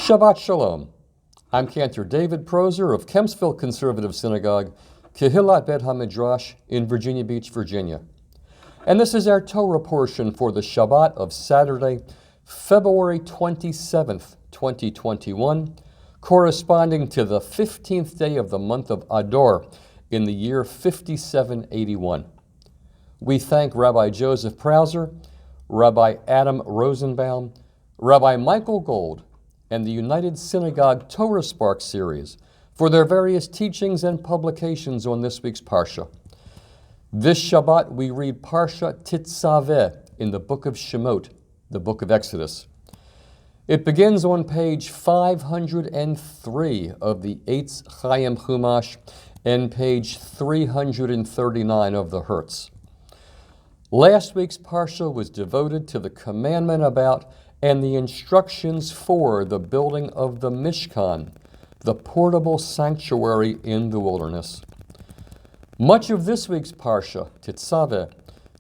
Shabbat Shalom. I'm Cantor David Proser of Kempsville Conservative Synagogue, Kehillat Bet HaMidrash in Virginia Beach, Virginia. And this is our Torah portion for the Shabbat of Saturday, February 27th, 2021, corresponding to the 15th day of the month of Adar in the year 5781. We thank Rabbi Joseph Prauser, Rabbi Adam Rosenbaum, Rabbi Michael Gold, and the United Synagogue Torah Spark series for their various teachings and publications on this week's Parsha. This Shabbat we read Parshat Tetzaveh in the book of Shemot, the book of Exodus. It begins on page 503 of the Eitz Chaim Chumash and page 339 of the Hertz. Last week's Parsha was devoted to the commandment about and the instructions for the building of the Mishkan, the portable sanctuary in the wilderness. Much of this week's Parsha, Tetzaveh,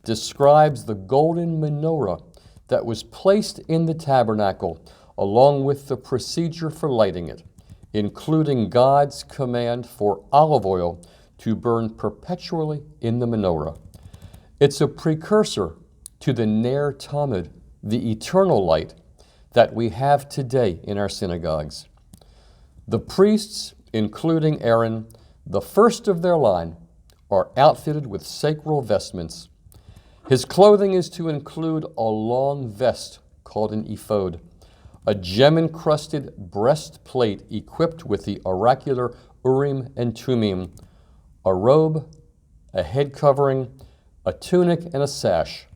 describes the golden menorah that was placed in the tabernacle, along with the procedure for lighting it, including God's command for olive oil to burn perpetually in the menorah. It's a precursor to the Ner Tamid, the eternal light that we have today in our synagogues. The priests, including Aaron, the first of their line, are outfitted with sacral vestments. His clothing is to include a long vest called an ephod, a gem-encrusted breastplate equipped with the oracular Urim and Tumim, a robe, a head covering, a tunic, and a sash.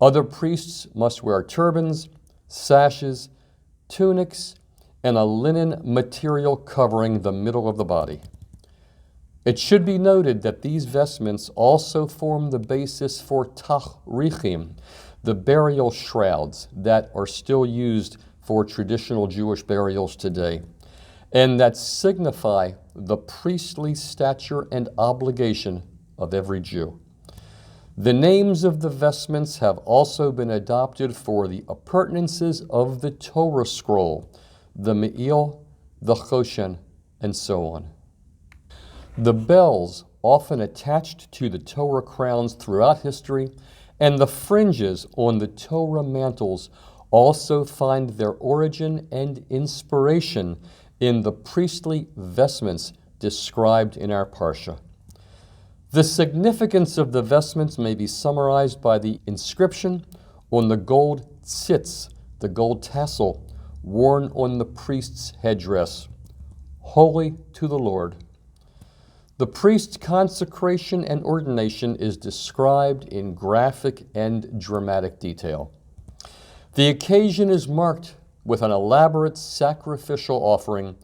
Other priests must wear turbans, sashes, tunics, and a linen material covering the middle of the body. It should be noted that these vestments also form the basis for tachrichim, the burial shrouds that are still used for traditional Jewish burials today, and that signify the priestly stature and obligation of every Jew. The names of the vestments have also been adopted for the appurtenances of the Torah scroll, the Me'il, the Choshen, and so on. The bells, often attached to the Torah crowns throughout history, and the fringes on the Torah mantles also find their origin and inspiration in the priestly vestments described in our Parsha. The significance of the vestments may be summarized by the inscription on the gold tzitz, the gold tassel, worn on the priest's headdress, holy to the Lord. The priest's consecration and ordination is described in graphic and dramatic detail. The occasion is marked with an elaborate sacrificial offering,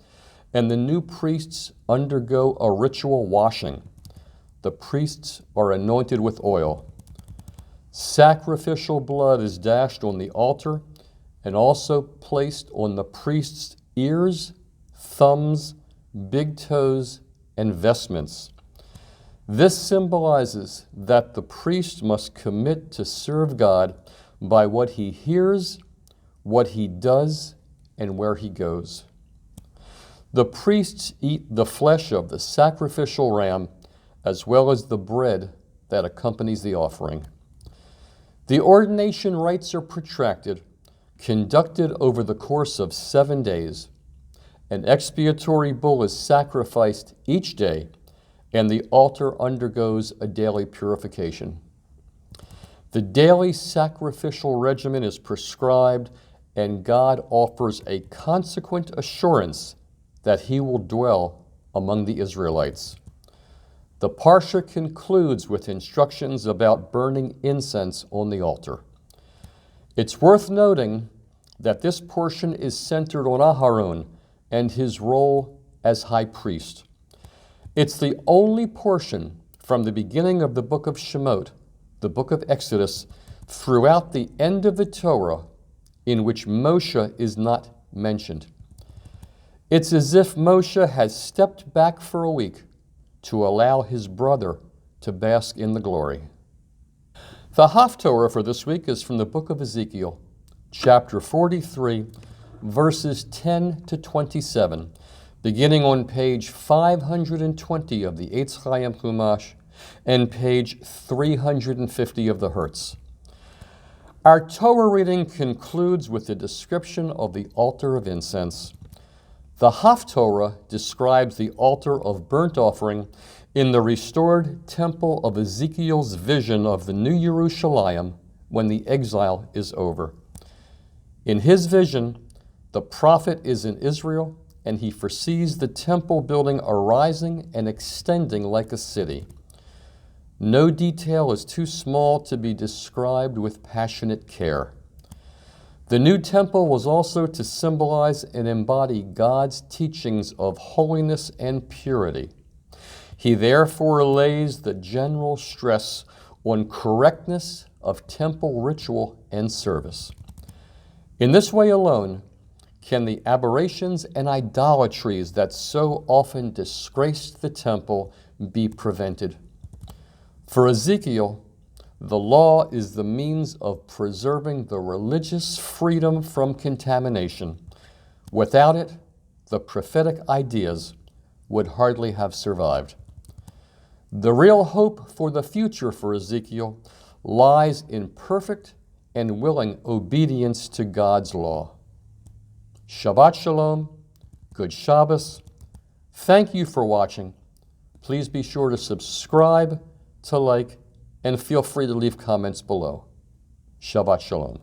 and the new priests undergo a ritual washing. The priests are anointed with oil. Sacrificial blood is dashed on the altar and also placed on the priest's ears, thumbs, big toes, and vestments. This symbolizes that the priest must commit to serve God by what he hears, what he does, and where he goes. The priests eat the flesh of the sacrificial ram as well as the bread that accompanies the offering. The ordination rites are protracted, conducted over the course of 7 days. An expiatory bull is sacrificed each day, and the altar undergoes a daily purification. The daily sacrificial regimen is prescribed, and God offers a consequent assurance that he will dwell among the Israelites. The Parsha concludes with instructions about burning incense on the altar. It's worth noting that this portion is centered on Aharon and his role as high priest. It's the only portion from the beginning of the book of Shemot, the book of Exodus, throughout the end of the Torah in which Moshe is not mentioned. It's as if Moshe has stepped back for a week to allow his brother to bask in the glory. The Haftorah for this week is from the book of Ezekiel, chapter 43, verses 10 to 27, beginning on page 520 of the Eitz Chaim Chumash and page 350 of the Hertz. Our Torah reading concludes with a description of the Altar of Incense. The Haftorah describes the altar of burnt offering in the restored temple of Ezekiel's vision of the New Yerushalayim when the exile is over. In his vision, the prophet is in Israel, and he foresees the temple building arising and extending like a city. No detail is too small to be described with passionate care. The new temple was also to symbolize and embody God's teachings of holiness and purity. He therefore lays the general stress on correctness of temple ritual and service. In this way alone can the aberrations and idolatries that so often disgraced the temple be prevented. For Ezekiel, the law is the means of preserving the religious freedom from contamination. Without it, the prophetic ideas would hardly have survived. The real hope for the future for Ezekiel lies in perfect and willing obedience to God's law. Shabbat Shalom, good Shabbos. Thank you for watching. Please be sure to subscribe, to like, and feel free to leave comments below. Shabbat Shalom.